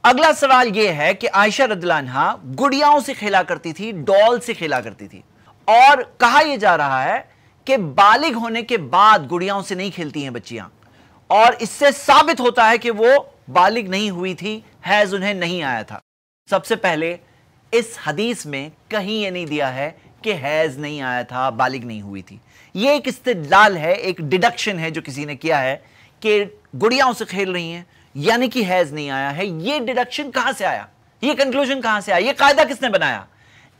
अगला सवाल यह है कि आयशा रदियल्लाहु अन्हा गुड़ियाओं से खेला करती थी, डॉल से खेला करती थी, और कहा यह जा रहा है कि बालिग होने के बाद गुड़ियाओं से नहीं खेलती हैं बच्चियां, और इससे साबित होता है कि वो बालिग नहीं हुई थी, हैज उन्हें नहीं आया था। सबसे पहले इस हदीस में कहीं यह नहीं दिया है कि हैज नहीं आया था, बालिग नहीं हुई थी। यह एक इस्तिदलाल है, एक डिडक्शन है जो किसी ने किया है कि गुड़ियाओं से खेल रही हैं यानी कि हैज नहीं आया है। यह डिडक्शन कहां से आया, यह कंक्लूजन कहां से आया, यह कायदा किसने बनाया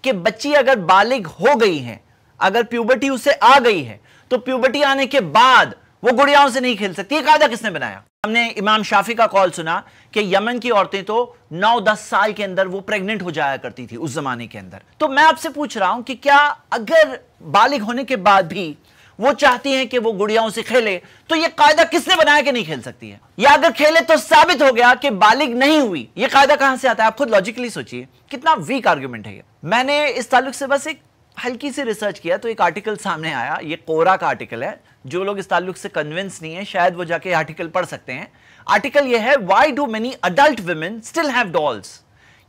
कि बच्ची अगर बालिग हो गई है, अगर प्यूबर्टी उसे आ गई है, तो प्यूबर्टी आने के बाद वो गुड़ियाओं से नहीं खेल सकती। यह कायदा किसने बनाया? हमने इमाम शाफी का कॉल सुना कि यमन की औरतें तो 9-10 साल के अंदर वो प्रेग्नेंट हो जाया करती थी उस जमाने के अंदर। तो मैं आपसे पूछ रहा हूं कि क्या अगर बालिग होने के बाद भी वो चाहती हैं कि वो गुड़ियाओं से खेले, तो ये कायदा किसने बनाया कि नहीं खेल सकती है? या अगर खेले तो साबित हो गया कि बालिग नहीं हुई, ये कायदा कहां से आता है? आप खुद लॉजिकली सोचिए, कितना वीक आर्गुमेंट है ये। मैंने इस ताल्लुक से बस एक हल्की सी रिसर्च किया तो एक आर्टिकल सामने आया, ये कोरा का आर्टिकल है। जो लोग इस ताल्लुक से कन्विंस नहीं है शायद वो जाके आर्टिकल पढ़ सकते हैं। आर्टिकल ये है, why do many adult women still have dolls,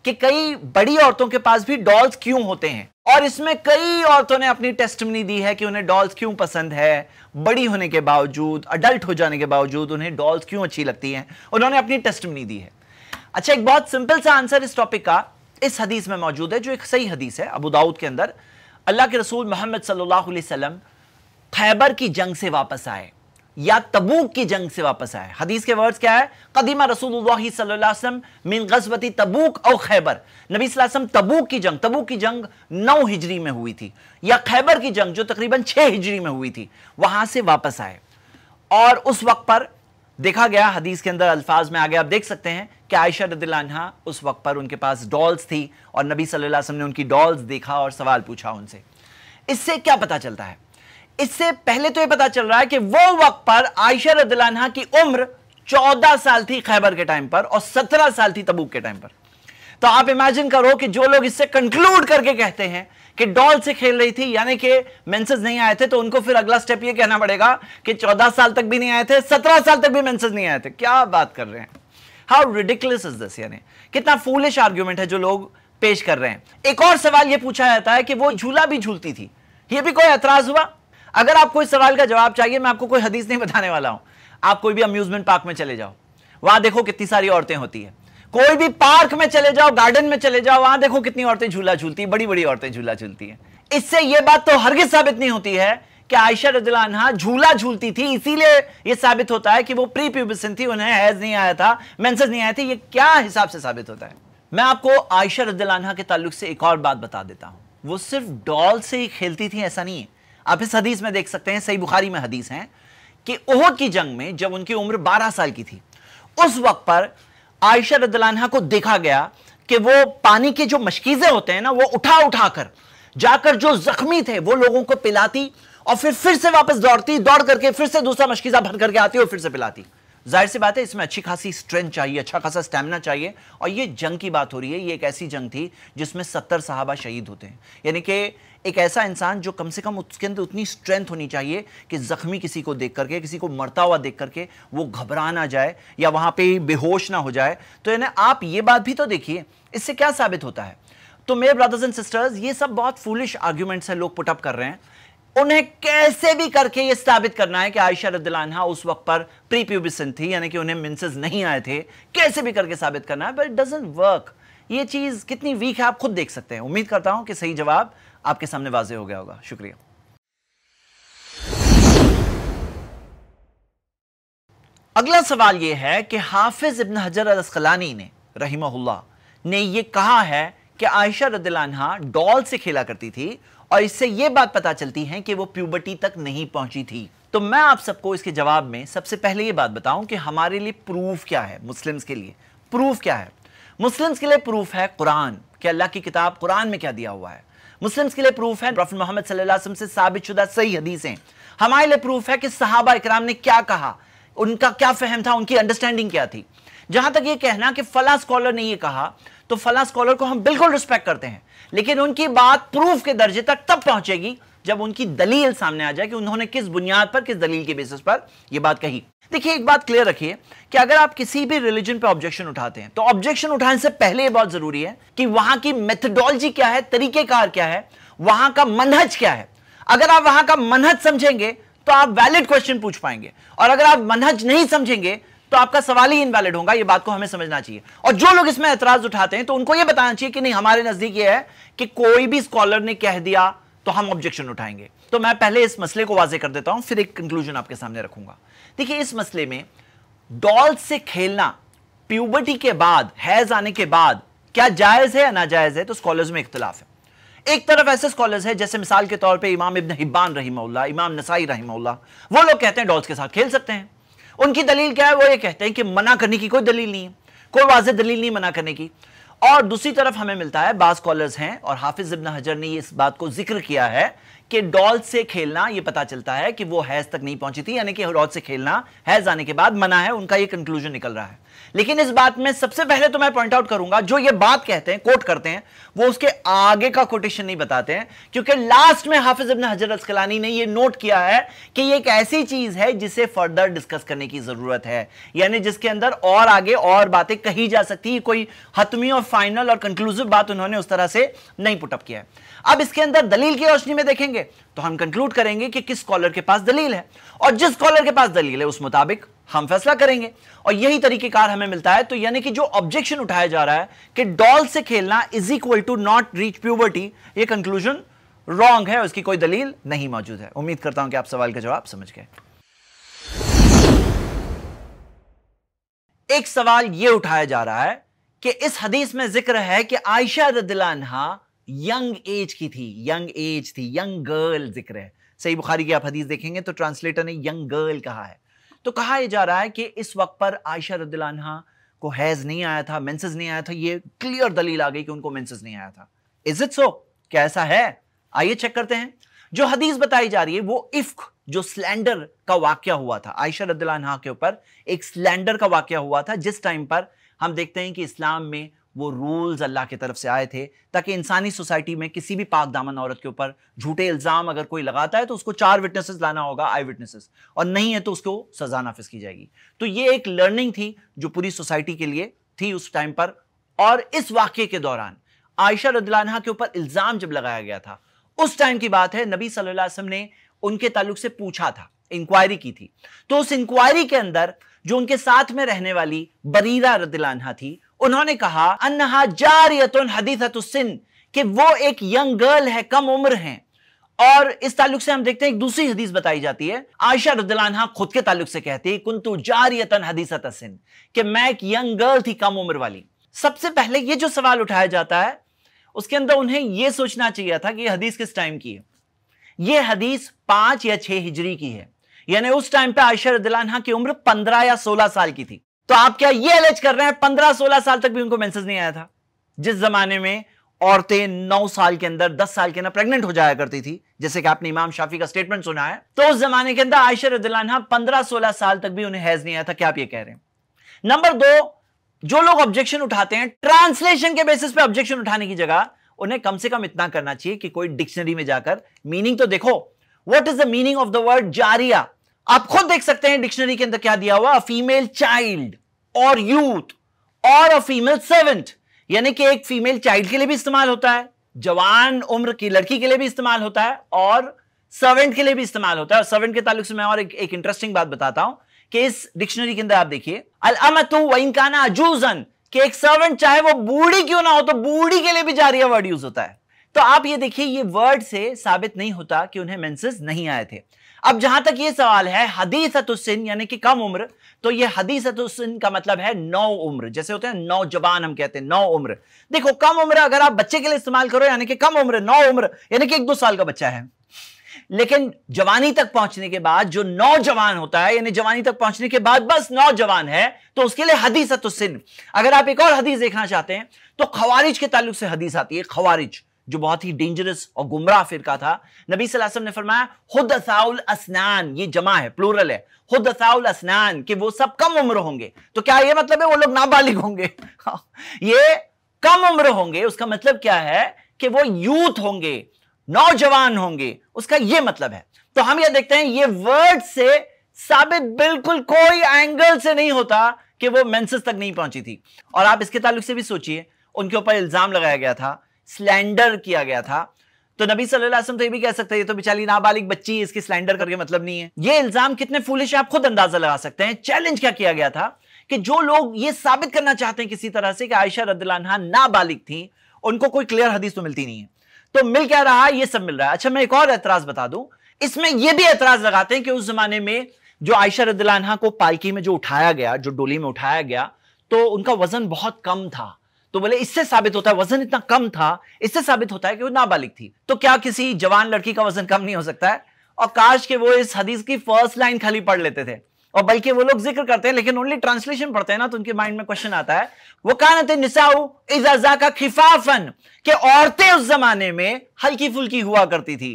कि कई बड़ी औरतों के पास भी डॉल्स क्यों होते हैं। और इसमें कई औरतों ने अपनी टेस्टिमनी दी है कि उन्हें डॉल्स क्यों पसंद है, बड़ी होने के बावजूद, अडल्ट हो जाने के बावजूद उन्हें डॉल्स क्यों अच्छी लगती हैं, उन्होंने अपनी टेस्टिमनी दी है। अच्छा, एक बहुत सिंपल सा आंसर इस टॉपिक का इस हदीस में मौजूद है, जो एक सही हदीस है अबू दाऊद के अंदर। अल्लाह के रसूल मोहम्मद सल्लल्लाहु अलैहि वसल्लम खैबर की जंग से वापस आए या तबूक की जंग से वापस आए। हदीस के वर्ड्स क्या है? कदीमा रसूलुल्लाह सल्लल्लाहु अलैहि वसल्लम मिन गज़वती तबूक और खैबर। नबी सल्लल्लाहु अलैहि वसल्लम तबूक की जंग 9 हिजरी में हुई थी, या खैबर की जंग जो तकरीबन 6 हिजरी में हुई थी, वहां से वापस आए। और उस वक्त पर देखा गया, हदीस के अंदर अल्फाज में आगे आप देख सकते हैं कि आयशा रदियल्लाहु अन्हा उस वक्त पर उनके पास डॉल्स थी, और नबी सल्लल्लाहु अलैहि वसल्लम ने उनकी डॉल्स देखा और सवाल पूछा उनसे। इससे क्या पता चलता है? इससे पहले तो यह पता चल रहा है कि वो वक्त पर आयशा रदियल्लाहु अन्हा की उम्र 14 साल थी खैबर के टाइम पर, और 17 साल थी तबूक के टाइम पर। तो आप इमेजिन करो कि जो लोग इससे कंक्लूड करके कहते हैं कि डॉल से खेल रही थी यानी कि मेंसेस नहीं आए थे, तो उनको फिर अगला स्टेप ये कहना पड़ेगा कि 14 साल तक भी नहीं आए थे, 17 साल तक भी मेंसेस नहीं आए थे। क्या बात कर रहे हैं? हाउ रिडिकुलस इज दिस, यानी कितना फूलिश आर्ग्यूमेंट है जो लोग पेश कर रहे हैं। एक और सवाल यह पूछा जाता है कि वो झूला भी झूलती थी, यह भी कोई एतराज हुआ? अगर आपको इस सवाल का जवाब चाहिए, मैं आपको कोई हदीस नहीं बताने वाला हूं। आप कोई भी अम्यूजमेंट पार्क में चले जाओ, वहां देखो कितनी सारी औरतें होती है। कोई भी पार्क में चले जाओ, गार्डन में चले जाओ, वहां देखो कितनी औरतें झूला झूलती, बड़ी बड़ी औरतें झूला झूलती हैं। इससे यह बात तो हरगिज साबित नहीं होती है कि आयशा रज़ियल्लाहु अन्हा झूला झूलती थी, इसीलिए यह साबित होता है कि वो प्री प्यूबिसन थी, उन्हें हैज नहीं आया था, मेंसेस नहीं आए थे। यह क्या हिसाब से साबित होता है? मैं आपको आयशा रज़ियल्लाहु अन्हा के ताल्लुक से एक और बात बता देता हूं। वो सिर्फ डॉल से ही खेलती थी ऐसा नहीं है। आप इस हदीस में देख सकते हैं, सही बुखारी में हदीस है कि उहद की जंग में जब उनकी उम्र 12 साल की थी, उस वक्त पर आयशा रज़ियल्लाहु अन्हा को देखा गया कि वो पानी के जो मशकीज़े होते हैं ना, वो उठा उठाकर जाकर जो जख्मी थे वो लोगों को पिलाती, और फिर से वापस दौड़ती, दौड़ करके फिर से दूसरा मशकीज़ा भर करके आती और फिर से पिलाती। जाहिर सी बात है इसमें अच्छी खासी स्ट्रेंथ चाहिए, अच्छा खासा स्टैमिना चाहिए। और ये जंग की बात हो रही है, ये एक ऐसी जंग थी जिसमें 70 सहाबा शहीद होते हैं, यानी कि एक ऐसा इंसान जो कम से कम उसके अंदर उतनी स्ट्रेंथ होनी चाहिए कि जख्मी किसी को देख करके, किसी को मरता हुआ देख करके वो घबरा ना जाए या वहां पे बेहोश ना हो जाए। तो यानी आप ये बात भी तो देखिए, इससे क्या साबित होता है? तो मेरे ब्रदर्स एंड सिस्टर्स, ये सब बहुत फूलिश आर्ग्यूमेंट्स है लोग पुटअप कर रहे हैं। उन्हें कैसे भी करके यह साबित करना है कि आयशा रज़ियल्लाहु अन्हा उस वक्त पर प्री प्यूबिसन थी, यानी कि उन्हें मेंसेस नहीं आए थे, कैसे भी करके साबित करना है, बट इट डजंट वर्क। ये चीज कितनी वीक है आप खुद देख सकते हैं। उम्मीद करता हूं कि सही जवाब आपके सामने वाज़ेह हो गया होगा। शुक्रिया। अगला सवाल यह है कि हाफिज इब्न हजर अल अस्क़लानी ने रहिमहुल्लाह ने यह कहा है कि आयशा रज़ियल्लाहु अन्हा डॉल से खेला करती थी, और इससे यह बात पता चलती है कि वो प्यूबर्टी तक नहीं पहुंची थी। तो मैं आप सबको इसके जवाब में सबसे पहले यह बात बताऊं कि हमारे लिए प्रूफ क्या है, मुस्लिम्स के लिए प्रूफ क्या है। मुस्लिम्स के लिए प्रूफ है कुरान, कि अल्लाह की किताब कुरान में क्या दिया हुआ है। मुस्लिम्स के लिए प्रूफ है प्रॉफेट मोहम्मद सल्लल्लाहु अलैहि वसल्लम से साबित शुदा सही हदीसें। हमारे लिए प्रूफ है कि सहाबा इकराम ने क्या कहा, उनका क्या फहम था, उनकी अंडरस्टैंडिंग क्या थी। जहां तक ये कहना कि फला स्कॉलर ने ये कहा, तो फला स्कॉलर को हम बिल्कुल रिस्पेक्ट करते हैं, लेकिन उनकी बात प्रूफ के दर्जे तक तब पहुंचेगी जब उनकी दलील सामने आ जाए कि उन्होंने किस बुनियाद पर, किस दलील के बेसिस पर यह बात कही। देखिए, एक बात क्लियर रखिए कि अगर आप किसी भी रिलीजन पे ऑब्जेक्शन उठाते हैं तो ऑब्जेक्शन उठाने से पहले यह बहुत जरूरी है कि वहां की मेथोडोलॉजी क्या है, तरीकेकार क्या है, वहां का मनहज क्या है। अगर आप वहां का मनहज समझेंगे तो आप वैलिड क्वेश्चन पूछ पाएंगे, और अगर आप मनहज नहीं समझेंगे तो आपका सवाल ही इनवैलिड होगा। यह बात को हमें समझना चाहिए। और जो लोग इसमें एतराज उठाते हैं तो उनको यह बताना चाहिए कि नहीं, हमारे नजदीक यह है कि कोई भी स्कॉलर ने कह दिया तो हम ऑब्जेक्शन उठाएंगे। तो मैं पहले इस मसले को वाजे कर देता हूं, फिर एक कंक्लूजन आपके सामने रखूंगा। देखिए, इस मसले में डॉल से खेलना प्यूबर्टी के बाद, हैज आने के बाद, क्या जायज है या नाजायज है, तो स्कॉलर्स में इख्तिलाफ है। एक तरफ ऐसे स्कॉलर्स हैं, जैसे मिसाल के तौर पे इमाम इब्न हिब्बान रहिमहुल्लाह, इमाम नसाई रहिमहुल्लाह, वो लोग कहते हैं डॉल्स के साथ खेल सकते हैं। उनकी दलील क्या है? वो ये कहते हैं कि मना करने की कोई दलील नहीं है, कोई वाज़ेह दलील नहीं मना करने की। और दूसरी तरफ हमें मिलता है, बाज स्कॉलर्स हैं, और हाफिज इब्न हजर ने इस बात को जिक्र किया है कि डॉल से खेलना, यह पता चलता है कि वो हैज तक नहीं पहुंची थी, यानी कि डॉल से खेलना हैज आने के बाद मना है, उनका यह कंक्लूजन निकल रहा है। लेकिन इस बात में सबसे पहले तो मैं पॉइंट आउट करूंगा, जो ये बात कहते हैं, कोट करते हैं, वो उसके आगे का कोटेशन नहीं बताते हैं, क्योंकि लास्ट में हाफिज इब्न हजर अस्कलानी ने ये नोट किया है कि ये एक ऐसी चीज है जिसे फर्दर डिस्कस करने की जरूरत है, यानी जिसके अंदर और आगे और बातें कही जा सकती है। कोई हतमी और फाइनल और कंक्लूसिव बात उन्होंने उस तरह से नहीं पुटअप किया है। अब इसके अंदर दलील की रोशनी में देखेंगे तो हम कंक्लूड करेंगे कि किस स्कॉलर के पास दलील है, और जिस स्कॉलर के पास दलील है उस मुताबिक हम फैसला करेंगे, और यही तरीकेकार हमें मिलता है। तो यानी कि जो ऑब्जेक्शन उठाया जा रहा है कि डॉल से खेलना is equal to not reach puberty, ये कंक्लूजन रॉन्ग है, उसकी कोई दलील नहीं मौजूद है। उम्मीद करता हूं कि आप सवाल का जवाब समझ गए। एक सवाल यह उठाया जा रहा है कि इस हदीस में जिक्र है कि आयशा रदियल्लाहु अन्हा यंग एज की थी, यंग एज थी, यंग गर्ल जिक्र है। सही बुखारी की आप हदीस देखेंगे तो ट्रांसलेटर ने यंग गर्ल कहा है। तो कहा यह जा रहा है कि इस वक्त पर आयशा रदियल्लाहु अन्हा को हैज नहीं आया था, मेंसेस नहीं आया था, ये क्लियर दलील आ गई कि उनको मेंसेस नहीं आया था। Is it so? क्या ऐसा है? आइए चेक करते हैं। जो हदीस बताई जा रही है वो इफ्क, जो स्लैंडर का वाकया हुआ था, आयशा रदियल्लाहु अन्हा के ऊपर एक स्लैंडर का वाकया हुआ था, जिस टाइम पर हम देखते हैं कि इस्लाम में वो रूल्स अल्लाह की तरफ से आए थे ताकि इंसानी सोसाइटी में किसी भी पाक दामन औरत के ऊपर झूठे इल्जाम अगर कोई लगाता है तो उसको 4 विटनेसेस लाना होगा, आई विटनेसेस, और नहीं है तो उसको सजा नाफिज की जाएगी। तो ये एक लर्निंग थी जो पूरी सोसाइटी के लिए थी उस टाइम पर। और इस वाकये के दौरान आयशा रदियल्लाहु अन्हा के ऊपर इल्जाम जब लगाया गया था, उस टाइम की बात है, नबी सल्लल्लाहु अलैहि वसल्लम ने उनके ताल्लुक से पूछा था, इंक्वायरी की थी। तो उस इंक्वायरी के अंदर जो उनके साथ में रहने वाली बरीरा रदियल्लाहु अन्हा थी, उन्होंने कहा अन्नहा जारियतुन हदीसतुस्सिन, कि वो एक यंग गर्ल है, कम उम्र है। और इस ताल्लुक से हम देखते हैं एक दूसरी हदीस बताई जाती है, आयशा रदियल्लाहु अन्हा खुद के ताल्लुक से कहती है कुन्तु जारियतन हदीसतुस्सिन, कि मैं एक यंग गर्ल थी, कम उम्र वाली। सबसे पहले ये जो सवाल उठाया जाता है उसके अंदर उन्हें यह सोचना चाहिए था कि यह हदीस किस टाइम की है। यह हदीस 5 या 6 हिजरी की है, यानी उस टाइम पे आयशा रदियल्लाहु अन्हा की उम्र 15 या 16 साल की थी। तो आप क्या ये एलेज कर रहे हैं 15-16 साल तक भी उनको मेंसेस नहीं आया था? जिस जमाने में औरतें 9 साल के अंदर, 10 साल के अंदर प्रेग्नेंट हो जाया करती थी, जैसे कि आपने इमाम शाफी का स्टेटमेंट सुना है, तो उस जमाने के अंदर आयशा रदियल्लाहु अन्हा 15-16 साल तक भी उन्हें हैज नहीं आया था। क्या आप ये कह रहे हैं? नंबर 2, जो लोग ऑब्जेक्शन उठाते हैं ट्रांसलेशन के बेसिस पे ऑब्जेक्शन उठाने की जगह उन्हें कम से कम इतना करना चाहिए कि कोई डिक्शनरी में जाकर मीनिंग तो देखो, what is the meaning of the word जारिया। आप खुद देख सकते हैं डिक्शनरी के अंदर क्या दिया हुआ, फीमेल चाइल्ड और यूथ और अ फीमेल सर्वेंट, यानी कि एक फीमेल चाइल्ड के लिए भी इस्तेमाल होता है, जवान उम्र की लड़की के लिए भी इस्तेमाल होता है, और सर्वेंट के लिए भी इस्तेमाल होता है। और सर्वेंट के ताल्लुक से मैं और एक इंटरेस्टिंग बात बताता हूं कि इस डिक्शनरी के अंदर आप देखिए, अल अमतु व इन काना अजूजन, कि एक सर्वेंट चाहे वो बूढ़ी क्यों ना हो तो बूढ़ी के लिए भी जारिया वर्ड यूज होता है। तो आप ये देखिए, ये वर्ड से साबित नहीं होता कि उन्हें मेंसेस नहीं आए थे। अब जहां तक ये सवाल है हदीसतुस्सिन यानी कि कम उम्र, तो ये हदीसतुस्सिन का मतलब है 9 उम्र, जैसे होते हैं नौजवान, हम कहते हैं 9 उम्र। देखो, कम उम्र अगर आप बच्चे के लिए इस्तेमाल करो यानी कि कम उम्र, 9 उम्र यानी कि 1-2 साल का बच्चा है। लेकिन जवानी तक पहुंचने के बाद जो नौजवान होता है, यानी जवानी तक पहुंचने के बाद बस नौजवान है, तो उसके लिए हदीसतुस्सिन। अगर आप एक और हदीस देखना चाहते हैं तो खवारिज के ताल्लुक से हदीस आती है, खवारिज जो बहुत ही डेंजरस और गुमराह फिरका था। नबी सल्लल्लाहु अलैहि वसल्लम ने फरमाया हुदसाउल असनान, ये जमा है, प्लूरल है, हुदसाउल असनान, कि वो सब कम उम्र होंगे। तो क्या ये मतलब है वो लोग नाबालिग होंगे? ये कम उम्र होंगे, उसका मतलब क्या है कि वो यूथ होंगे, नौजवान होंगे, उसका यह मतलब है। तो हम यह देखते हैं ये वर्ड से साबित बिल्कुल कोई एंगल से नहीं होता कि वो मेंसेस तक नहीं पहुंची थी। और आप इसके ताल्लुक से भी सोचिए, उनके ऊपर इल्जाम लगाया गया था, स्लैंडर किया गया था। तो नबी सल्लल्लाहु अलैहि वसल्लम तो ये भी कह सकते हैं ये तो बेचारी नाबालिग बच्ची है, इसकी स्लैंडर करके मतलब नहीं है। ये इल्जाम कितने फूलिश है आप खुद अंदाजा लगा सकते हैं। चैलेंज क्या किया गया था कि जो लोग ये साबित करना चाहते हैं किसी तरह से कि आयशा रदियल्लाहु अन्हा नाबालिग थी, उनको कोई क्लियर हदीस तो मिलती नहीं है। तो मिल क्या रहा है, ये सब मिल रहा है। अच्छा, मैं एक और एतराज बता दूं, इसमें यह भी एतराज लगाते हैं कि उस जमाने में जो आयशा रदियल्लाहु अन्हा को पालकी में जो उठाया गया, जो डोली में उठाया गया, तो उनका वजन बहुत कम था। तो बोले इससे साबित होता है, वजन इतना कम था, इससे साबित होता है कि वो नाबालिग थी। तो क्या किसी जवान लड़की का वजन कम नहीं हो सकता है? और काश के वो इस हदीस की फर्स्ट लाइन खाली पढ़ लेते थे। और बल्कि वो लोग जिक्र करते हैं लेकिन ओनली ट्रांसलेशन पढ़ते हैं ना, तो उनके माइंड में क्वेश्चन आता है, वो कानत निसाउ इज़ा ज़ाका खिफाफन, कि औरतें उस जमाने में हल्की फुल्की हुआ करती थी।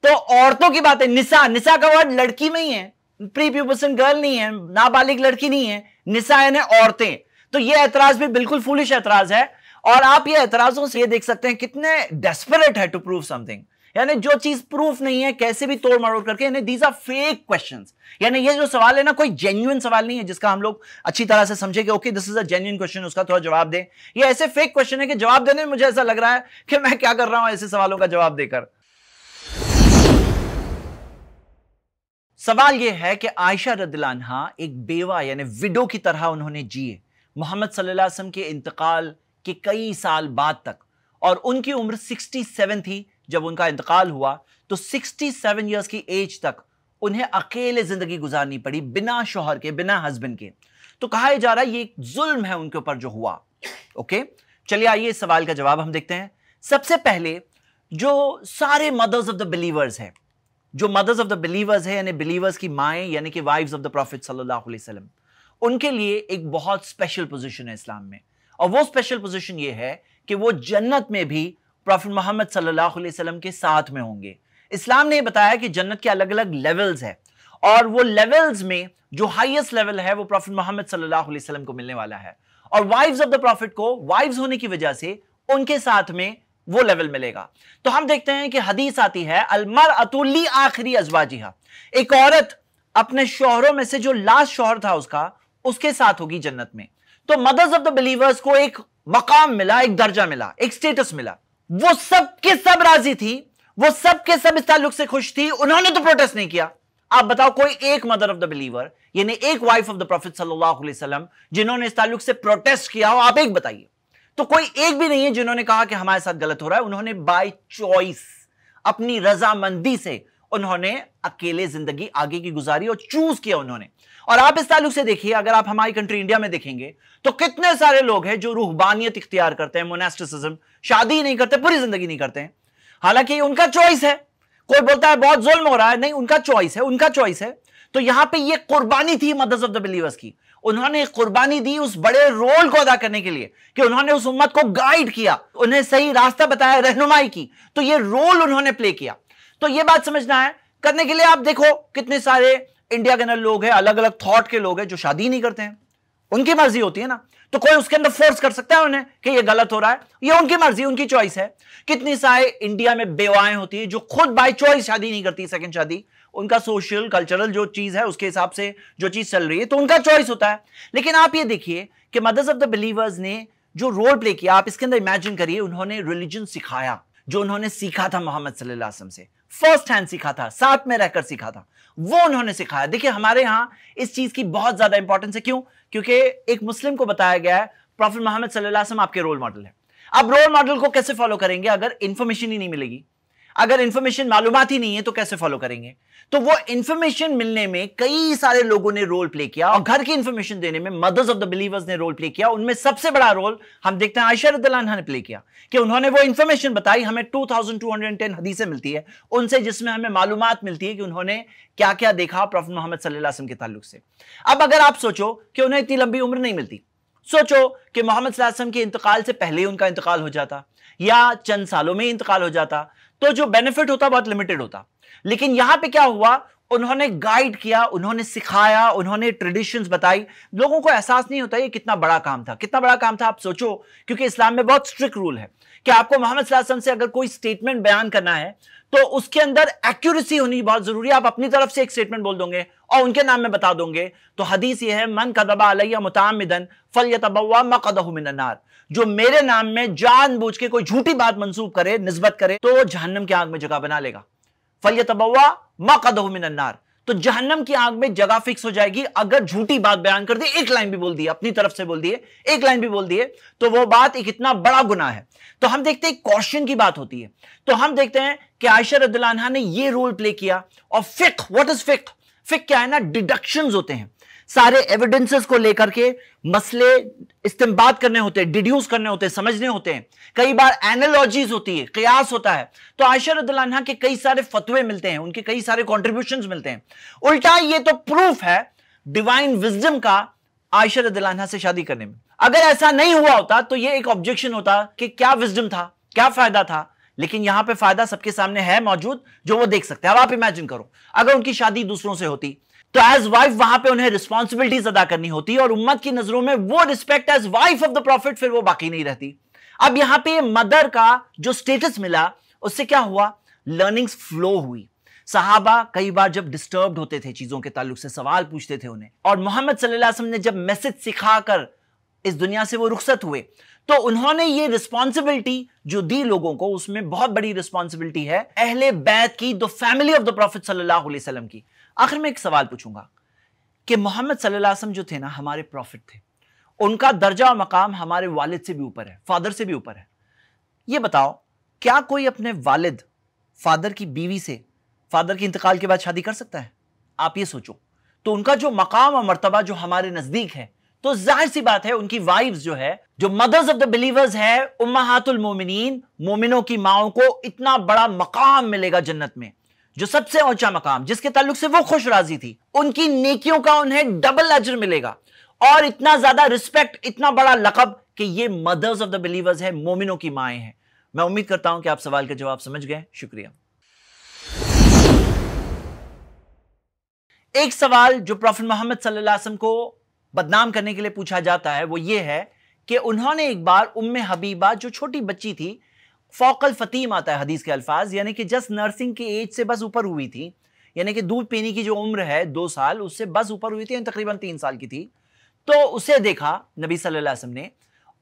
तो औरतों की बात है, निसा, निसा का वर्ड लड़की में ही है, प्री प्यूबर्सन गर्ल नहीं है, नाबालिग लड़की नहीं है, निसा यानी औरतें। तो ये एतराज भी बिल्कुल फूलिश एतराज है। और आप ये एतराजों से ये देख सकते हैं कितने डेस्परेट है टू प्रूव समथिंग, यानी जो चीज प्रूफ नहीं है कैसे भी तोड़ मरोड़ करके, यानी दीज आर फेक क्वेश्चंस। यानी ये जो सवाल है ना, कोई जेन्युइन सवाल नहीं है जिसका हम लोग अच्छी तरह से समझे कि okay this is a genuine question, उसका थोड़ा जवाब दें। ये ऐसे फेक क्वेश्चन है कि जवाब देने में मुझे ऐसा लग रहा है कि मैं क्या कर रहा हूं ऐसे सवालों का जवाब देकर। सवाल यह है कि आयशा रदियल्लाहु अन्हा एक बेवा यानी विडो की तरह उन्होंने जिए मोहम्मद सल्लल्लाहु अलैहि वसल्लम के इंतकाल के कई साल बाद तक, और उनकी उम्र 67 थी जब उनका इंतकाल हुआ। तो 67 इयर्स की एज तक उन्हें अकेले जिंदगी गुजारनी पड़ी, बिना शौहर के, बिना हस्बैंड के। तो कहा जा रहा है ये एक जुल्म है उनके ऊपर जो हुआ। ओके, चलिए आइए इस सवाल का जवाब हम देखते हैं। सबसे पहले जो सारे मदर्स ऑफ द बिलीवर्स है, जो मदर्स ऑफ द बिलीवर्स है यानी बिलीवर्स की माएं यानी कि वाइफ्स ऑफ द प्रॉफिट सल्लल्लाहु अलैहि वसल्लम, उनके लिए एक बहुत स्पेशल पोजीशन है इस्लाम में। और वो स्पेशल पोजीशन ये है कि वो जन्नत में भी प्रॉफिट मोहम्मद सल्लल्लाहु अलैहि वसल्लम के साथ में होंगे। इस्लाम ने बताया कि जन्नत के अलग अलग लेवल्स है, और वो लेवल्स में जो हाईएस्ट लेवल है वो प्रॉफिट मोहम्मद सल्लल्लाहु अलैहि वसल्लम को मिलने वाला है। और वाइफ्स ऑफ द प्रॉफिट को वाइफ्स होने की वजह से उनके साथ में वो लेवल मिलेगा। तो हम देखते हैं कि हदीस आती है, अलमरअतु ली आखिरी अज़वाजिहा, एक औरत अपने शौहरों में से जो लास्ट शौहर था उसके साथ होगी जन्नत में। तो मदर्स ऑफ द बिलीवर्स को एक मकाम मिला, एक दर्जा मिला, एक स्टेटस मिला। वो सब के सब राजी थी, वो सब के सब इस ताल्लुक से खुश थी, उन्होंने तो प्रोटेस्ट नहीं किया। आप बताओ कोई एक मदर ऑफ द बिलीवर यानी एक वाइफ ऑफ द प्रॉफिट सल्लल्लाहु अलैहि वसल्लम जिन्होंने इस ताल्लुक से प्रोटेस्ट किया हो, आप एक बताइए। तो कोई एक भी नहीं है जिन्होंने कहा कि हमारे साथ गलत हो रहा है। उन्होंने बाय चॉइस, अपनी रजामंदी से उन्होंने अकेले जिंदगी आगे की गुजारी और चूज किया उन्होंने। और आप इस ताल्लुक से देखिए, अगर आप हमारी कंट्री इंडिया में देखेंगे तो कितने सारे लोग हैं जो रूहबानियत इख्तियार करते हैं, मोनास्टिसिज्म, शादी नहीं करते, पूरी जिंदगी नहीं करते हैं, हालांकि उनका चॉइस है। कोई बोलता है बहुत जुल्म हो रहा है, नहीं, उनका चॉइस है, उनका चॉइस है। तो यहां पे ये कुर्बानी थी मदर्स ऑफ द बिलीवर्स की, उन्होंने कुर्बानी दी उस बड़े रोल को अदा करने के लिए कि उन्होंने उस उम्मत को गाइड किया, उन्हें सही रास्ता बताया, रहनुमाई की। तो ये रोल उन्होंने प्ले किया। तो ये बात समझना है, करने के लिए आप देखो कितने सारे इंडिया के अंदर लोग हैं, अलग अलग थॉट के लोग हैं जो शादी नहीं करते हैं, उनकी मर्जी होती है ना। तो कोई उसके अंदर फोर्स कर सकता है उन्हें कि ये गलत हो रहा है, ये उनकी मर्जी, उनकी चॉइस है। कितनी सारे इंडिया में बेवाएं होती है जो खुद बाय चॉइस शादी नहीं करती, सेकंड शादी, उनका सोशल कल्चरल जो चीज है उसके हिसाब से जो चीज चल रही है, तो उनका चॉइस होता है। लेकिन आप ये देखिए कि मदर्स ऑफ द बिलीवर्स ने जो रोल प्ले किया, आप इसके अंदर इमेजिन करिए, उन्होंने रिलीजन सिखाया, जो उन्होंने सीखा था मोहम्मद सल्लल्लाहु अलैहि वसल्लम से, फर्स्ट हैंड सीखा था, साथ में रहकर सीखा था, वो उन्होंने सिखाया। देखिए हमारे यहां इस चीज की बहुत ज्यादा इंपॉर्टेंस है। क्यों? क्योंकि एक मुस्लिम को बताया गया है प्रॉफिट मोहम्मद सल्लल्लाहु अलैहि वसल्लम आपके रोल मॉडल है। अब रोल मॉडल को कैसे फॉलो करेंगे अगर इंफॉर्मेशन ही नहीं मिलेगी, अगर इंफॉर्मेशन मालूमात ही नहीं है तो कैसे फॉलो करेंगे? तो वो इंफॉर्मेशन मिलने में कई सारे लोगों ने रोल प्ले किया, और घर की इंफॉर्मेशन देने में मदर्स ऑफ द बिलीवर्स ने रोल प्ले किया। उनमें सबसे बड़ा रोल हम देखते हैं आयशा रदियल्लाहु अन्हा ने प्ले किया कि उन्होंने वो इंफॉर्मेशन बताई। हमें 2210 हदीसें मिलती है उनसे, जिसमें हमें मालूमात मिलती है कि उन्होंने क्या क्या देखा प्रॉफिट मोहम्मद सल्लल्लाहु अलैहि वसल्लम के ताल्लुक से। अब अगर आप सोचो कि उन्हें इतनी लंबी उम्र नहीं मिलती, सोचो कि मोहम्मद सल्लल्लाहु अलैहि वसल्लम के इंतकाल से पहले उनका इंतकाल हो जाता या चंद सालों में इंतकाल हो जाता, तो जो बेनिफिट होता बहुत लिमिटेड होता। लेकिन यहां पे क्या हुआ, उन्होंने गाइड किया, उन्होंने सिखाया, उन्होंने ट्रेडिशंस बताई। लोगों को एहसास नहीं होता ये कितना बड़ा काम था, कितना बड़ा काम था आप सोचो, क्योंकि इस्लाम में बहुत स्ट्रिक्ट रूल है कि आपको मोहम्मद सल्लल्लाहु अलैहि वसल्लम से अगर कोई स्टेटमेंट बयान करना है तो उसके अंदर एक्यूरेसी होनी बहुत जरूरी है। आप अपनी तरफ से एक स्टेटमेंट बोल दोगे और उनके नाम में बता दोगे तो हदीस ये है, मन कदबा अलैया मुताम्मिदन फलयतबव्वा मक़अदहु मिनन नार, जो मेरे नाम में जानबूझ के कोई झूठी बात मंसूब करे, निस्बत करे, तो जहन्नम की आग में जगह बना लेगा। फलयतबव्वा मक़अदहु मिनन नार, तो जहन्नम की आग में जगह फिक्स हो जाएगी अगर झूठी बात बयान कर दी, एक लाइन भी बोल दी, अपनी तरफ से बोल दिए, एक लाइन भी बोल दिए, तो वो बात एक इतना बड़ा गुनाह है। तो हम देखते हैं कॉशन की बात होती है, तो हम देखते हैं कि आयशा रज़ियल्लाहु अन्हा ने ये रोल प्ले किया। और फिक्ह, व्हाट इज फिक्ह? फिक्ह क्या है ना, डिडक्शंस होते हैं, सारे एविडेंसेस को लेकर के मसले इस्तेंबात करने होते हैं, डिड्यूस करने होते हैं, समझने होते हैं। कई बार एनालॉजीज होती है, कियास होता है। तो आयशा रज़ियल्लाहु अन्हा के कई सारे फतवे मिलते हैं, उनके कई सारे कॉन्ट्रीब्यूशंस मिलते हैं। उल्टा ये तो प्रूफ है डिवाइन विजडम का आयशा रज़ियल्लाहु अन्हा से शादी करने में। अगर ऐसा नहीं हुआ होता तो ये एक ऑब्जेक्शन होता कि क्या विजडम था, क्या फायदा था। लेकिन यहां पे फायदा सबके सामने है मौजूद, जो वो देख सकते हैं। अब आप इमेजिन करो अगर उनकी शादी दूसरों से होती तो एज वाइफ वहां पे उन्हें रिस्पॉन्सिबिलिटीज अदा करनी होती और उम्मत की नजरों में वो respect as wife of the prophet फिर वो बाकी नहीं रहती। अब यहां पे मदर का जो स्टेटस मिला उससे क्या हुआ, लर्निंग्स फ्लो हुई। सहाबा कई बार जब डिस्टर्ब्ड होते थे चीजों के ताल्लुक से सवाल पूछते थे उन्हें, और मोहम्मद सल्लल्लाहु अलैहि वसल्लम ने जब मैसेज सिखाकर इस दुनिया से वो रुखसत हुए तो उन्होंने ये रिस्पॉन्सिबिलिटी जो दी लोगों को, उसमें बहुत बड़ी रिस्पॉन्सिबिलिटी है अहले बैत की, the family of the profit सल्लल्लाहु अलैहि वसल्लम की। आखिर में एक सवाल पूछूंगा कि मोहम्मद सल्लल्लाहु अलैहि वसल्लम जो थे ना, हमारे प्रॉफिट थे, उनका दर्जा और मकाम हमारे वालिद से भी ऊपर है, फादर से भी ऊपर है। ये बताओ क्या कोई अपने वालिद फादर की बीवी से फादर के इंतकाल के बाद शादी कर सकता है? आप ये सोचो। तो उनका जो मकाम और मर्तबा जो हमारे नजदीक है, तो जाहिर सी बात है उनकी वाइफ्स जो है, जो मदर्स ऑफ द बिलीवर्स है, उम्महातुल मोमिनीन, मोमिनों की माओं को इतना बड़ा मकाम मिलेगा जन्नत में, जो सबसे ऊंचा मकाम, जिसके ताल्लुक से वो खुश राजी थी, उनकी नेकियों का उन्हें डबल अजर मिलेगा और इतना ज्यादा रिस्पेक्ट, इतना बड़ा लकब कि ये मदर्स ऑफ द बिलीवर्स है, मोमिनों की माएं हैं। मैं उम्मीद करता हूं कि आप सवाल के जवाब समझ गए। शुक्रिया। एक सवाल जो प्रॉफिट मोहम्मद सल्लल्लाहु अलैहि वसल्लम को बदनाम करने के लिए पूछा जाता है वो ये है कि उन्होंने एक बार उम्मे हबीबा, जो छोटी बच्ची थी, फौकल फतीम आता है हदीस के अल्फाज, यानी कि जस्ट नर्सिंग की एज से बस ऊपर हुई थी, यानी कि दूध पीने की जो उम्र है 2 साल, उससे बस ऊपर हुई थी, तकरीबन 3 साल की थी। तो उसे देखा नबी सल्लल्लाहु अलैहि वसल्लम ने,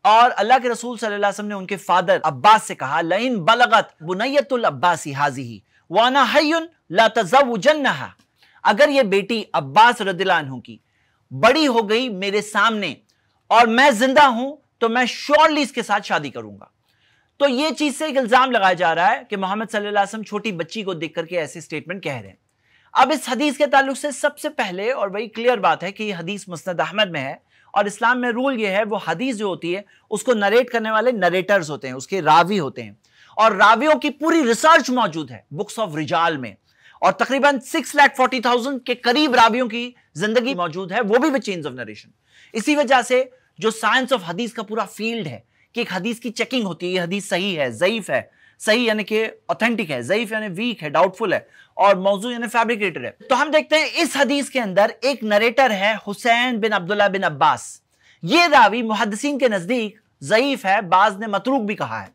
और अल्लाह के रसूल सल्लल्लाहु अलैहि वसल्लम ने उनके फादर अब्बास से कहा, लइन बलगत बुनय्यतुल अब्बासी हाज़िही व अना हय्युन ला तज़व्वुजन्नहा, अगर ये बेटी अब्बास रज़ियल्लाहु अन्हु की बड़ी हो गई मेरे सामने और मैं जिंदा हूं तो मैं श्योरली इसके साथ शादी करूंगा। तो ये चीज से एक इल्जाम लगाया जा रहा है कि मोहम्मद सल्लल्लाहु अलैहि वसल्लम छोटी बच्ची को देख करके ऐसे स्टेटमेंट कह रहे हैं। अब इस हदीस के ताल्लुक से सबसे पहले और बड़ी क्लियर बात है कि ये हदीस मुस्नद अहमद में है, और इस्लाम में रूल ये है, वो हदीस जो होती है उसको नरेट करने वाले नरेटर्स होते हैं, उसके रावी होते हैं, और रावियों की पूरी रिसर्च मौजूद है बुक्स ऑफ रिजाल में, और तकरीबन 6,40,000 के करीब रावियों की जिंदगी मौजूद है, वो भी विद चेन्स ऑफ नरेशन। इसी वजह से जो साइंस ऑफ हदीस का पूरा फील्ड है कि एक हदीस की चेकिंग होती है, ये हदीस सही है, ज़ईफ है, सही यानी कि ऑथेंटिक है, ज़ईफ यानी वीक है, डाउटफुल है, और मौजू यानी फैब्रिकेटेड है। तो हम देखते हैं इस हदीस के अंदर एक नरेटर है हुसैन बिन अब्दुल्लाह बिन अब्बास। ये रावी मुहद्दिसीन के नजदीक ज़ईफ है, बाज ने मतरूक भी कहा है।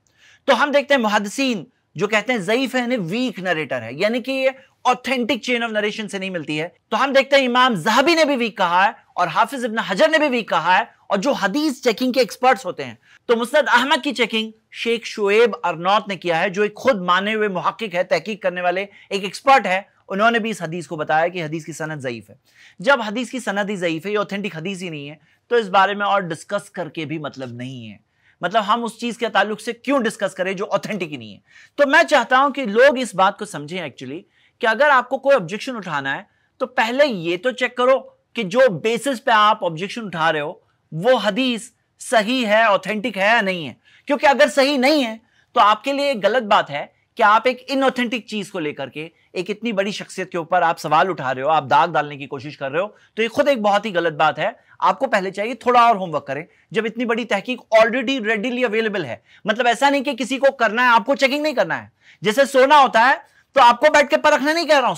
तो हम देखते हैं मुहद्दिसीन जो कहते हैं ज़ईफ है यानी वीक नरेटर है, यानी कि ये ऑथेंटिक चेन ऑफ नरेशन से नहीं मिलती है। तो हम देखते हैं इमाम ज़हबी ने भी वीक कहा है और हाफिज इब्न हजर ने भी वीक कहा है, और जो हदीस चेकिंग के एक्सपर्ट्स होते हैं, तो मुस्नद अहमद की चेकिंग शेख शुएब अरनौत ने किया है, जो एक खुद माने हुए मुहक्किक है, तहकीक करने वाले एक एक्सपर्ट है। उन्होंने भी इस हदीस को बताया कि हदीस की सनद ज़ईफ है। जब हदीस की सनद ही ज़ईफ है, ये ऑथेंटिक हदीस ही नहीं है, तो इस बारे में और डिस्कस करके भी मतलब नहीं है। मतलब हम उस चीज के ताल्लुक से क्यों डिस्कस करें जो ऑथेंटिक ही नहीं है। तो मैं चाहता हूं कि लोग इस बात को समझें एक्चुअली कि अगर आपको कोई ऑब्जेक्शन उठाना है तो पहले ये तो चेक करो कि जो बेसिस पे आप ऑब्जेक्शन उठा रहे हो वो हदीस सही है, ऑथेंटिक है या नहीं है। क्योंकि अगर सही नहीं है तो आपके लिए एक गलत बात है कि आप एक इनऑथेंटिक चीज को लेकर के एक इतनी बड़ी शख्सियत के ऊपर आप सवाल उठा रहे हो, आप दाग डालने की कोशिश कर रहे हो, तो ये खुद एक बहुत ही गलत बात है। आपको पहले चाहिए थोड़ा और होमवर्क करें, जब इतनी बड़ी तहकीक ऑलरेडी रेडिली अवेलेबल है। मतलब ऐसा नहीं कि किसी को करना है, आपको चेकिंग नहीं करना है। जैसे सोना होता है तो आपको बैठ के परखना नहीं कह रहा हूं,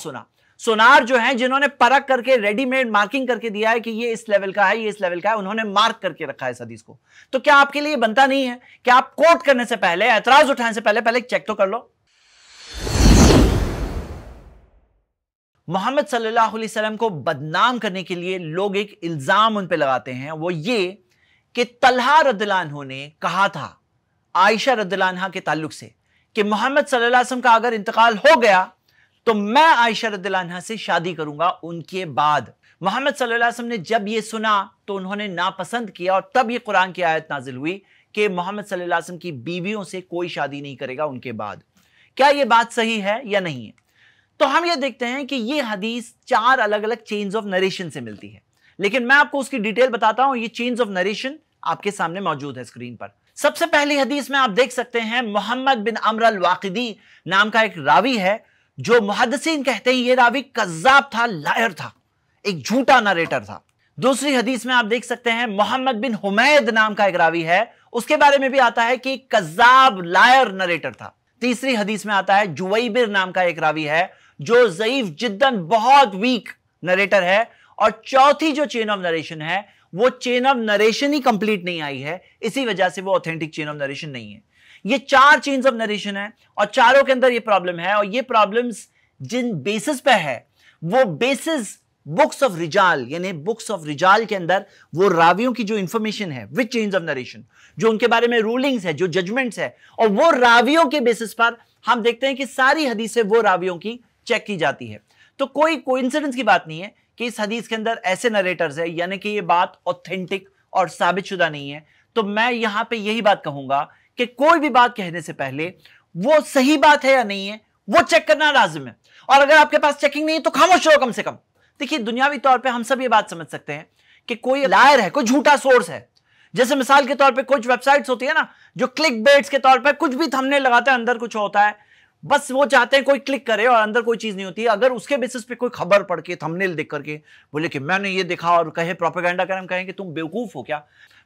सोनार जो है, जिन्होंने परख करके रेडीमेड मार्किंग करके दिया है कि ये इस लेवल का है, ये इस लेवल का है, उन्होंने मार्क करके रखा है इस हदीस को। तो क्या आपके लिए बनता नहीं है कि आप कोट करने से पहले, एतराज उठाने से पहले चेक तो कर लो? मोहम्मद सल्लल्लाहु अलैहि वसल्लम को बदनाम करने के लिए लोग एक इल्जाम उन पे लगाते हैं, वो ये कि तलहा रदियल्लाहु अन्हु ने कहा था आयशा रदियल्लाहु अन्हा के ताल्लुक से कि मोहम्मद सल्लल्लाहु अलैहि वसल्लम का अगर इंतकाल हो गया तो मैं आयशा रदियल्लाहु अन्हा से शादी करूंगा उनके बाद। मोहम्मद सल्लल्लाहु अलैहि वसल्लम ने जब यह सुना तो उन्होंने नापसंद किया और तब यह कुरान की आयत नाजिल हुई कि मोहम्मद सल्लल्लाहु अलैहि वसल्लम की बीवियों से कोई शादी नहीं करेगा उनके बाद। क्या यह बात सही है या नहीं है? तो हम यह देखते हैं कि यह हदीस 4 अलग अलग चेन्स ऑफ नरेशन से मिलती है, लेकिन मैं आपको उसकी डिटेल बताता हूं। ये चेन्स ऑफ नरेशन आपके सामने मौजूद है स्क्रीन पर। सबसे पहली हदीस में आप देख सकते हैं मोहम्मद बिन अम्र अल वाकिदी नाम का एक रावी है, जो मुहद्दिसीन कहते हैं ये रावी कज़्ज़ाब था, लायर था, एक झूठा नरेटर था। दूसरी हदीस में आप देख सकते हैं मोहम्मद बिन हुमैद नाम का एक रावी है, उसके बारे में भी आता है कि कज़्ज़ाब लायर नरेटर था। तीसरी हदीस में आता है जुवैबिर नाम का एक रावी है जो ज़ईफ जिद्दन, बहुत वीक नरेटर है। और चौथी जो चेन ऑफ नरेशन है वो chain of narration he complete नहीं आई है, इसी वजह से वो ऑथेंटिक चेन ऑफ नरेशन नहीं है। ये 4 चेन्स ऑफ नरेशन है और चारों के अंदर ये प्रॉब्लम है, और ये प्रॉब्लम्स जिन बेसिस पे है वो बेसिस बुक्स ऑफ रिजाल, यानी बुक्स ऑफ रिजाल के अंदर वो रावियों की जो इंफॉर्मेशन है विद चेन्स ऑफ नरेशन, जो उनके बारे में रूलिंग्स है, जो जजमेंट्स है, और वो रावियों के बेसिस पर हम देखते हैं कि सारी हदीसें वो रावियों की चेक की जाती है। तो कोई कोइंसिडेंस की बात नहीं है कि इस हदीस के अंदर ऐसे नरेटर्स है, यानी कि ये बात ऑथेंटिक और साबित शुदा नहीं है। तो मैं यहां पे यही बात कहूंगा कि कोई भी बात कहने से पहले वो सही बात है या नहीं है वो चेक करना लाजिम है, और अगर आपके पास चेकिंग नहीं है तो खामोश रहो कम से कम। देखिए, दुनियावी तौर पे हम सब ये बात समझ सकते हैं कि कोई लायर है, कोई झूठा सोर्स है। जैसे मिसाल के तौर पे कुछ वेबसाइट्स होती है ना जो क्लिक बेट्स के तौर पे कुछ भी थंबनेल लगाते हैं, अंदर कुछ होता है, बस वो चाहते हैं कोई क्लिक करे और अंदर कोई चीज नहीं होती है। अगर उसके बेसिस पे कोई खबर पढ़ के थंबनेल देख करके बोले कि मैंने ये देखा और कहे प्रोपेगेंडा करें, हम कहें कि तुम बेवकूफ हो क्या?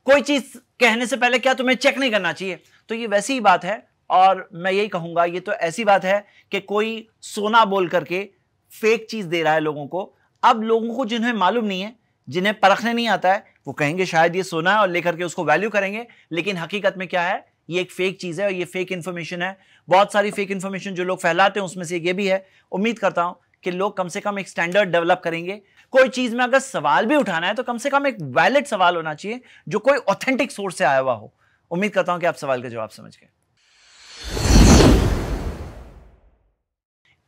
कोई चीज कहने से पहले क्या तुम्हें चेक नहीं करना चाहिए? तो ये वैसी ही बात है, और मैं यही कहूंगा ये तो ऐसी बात है कि कोई सोना बोल करके फेक चीज दे रहा है लोगों को। अब लोगों को जिन्हें मालूम नहीं है, जिन्हें परखने नहीं आता है, वो कहेंगे शायद ये सोना है और लेकर के उसको वैल्यू करेंगे, लेकिन हकीकत में क्या है, ये एक फेक चीज है और ये फेक इंफॉर्मेशन है। बहुत सारी फेक इंफॉर्मेशन जो लोग फैलाते हैं उसमें से ये भी है। उम्मीद करता हूं कि लोग कम से कम एक स्टैंडर्ड डेवलप करेंगे। कोई चीज में अगर सवाल भी उठाना है तो कम से कम एक वैलिड सवाल होना चाहिए जो कोई ऑथेंटिक सोर्स से आया हुआ हो। उम्मीद करता हूं कि आप सवाल का जवाब समझ गए।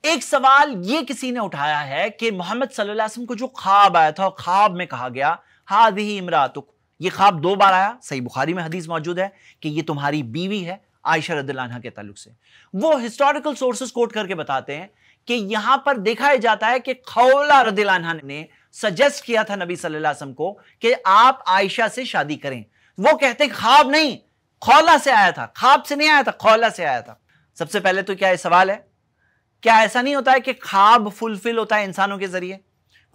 एक सवाल ये किसी ने उठाया है कि मोहम्मद सल्लल्लाहु अलैहि वसल्लम को जो ख्वाब आया था और ख्वाब में कहा गया हादिही इमरातुक, ये ख्वाब 2 बार आया। सही बुखारी में हदीस मौजूद है कि ये तुम्हारी बीवी है आयशा रदियल्लाहु अन्हा के ताल्लुक से। वो हिस्टोरिकल सोर्सेस कोट करके बताते हैं कि यहां पर देखा जाता है कि खौला रदियल्लाहु अन्हा ने सजेस्ट किया था नबी सल्लल्लाहु अलैहि वसल्लम को कि आप आयशा से शादी करें। वो कहते ख्वाब नहीं, खौला से आया था, ख्वाब से नहीं आया था, खौला से आया था। सबसे पहले तो क्या ये सवाल है, क्या ऐसा नहीं होता है कि ख्वाब फुलफिल होता है इंसानों के जरिए?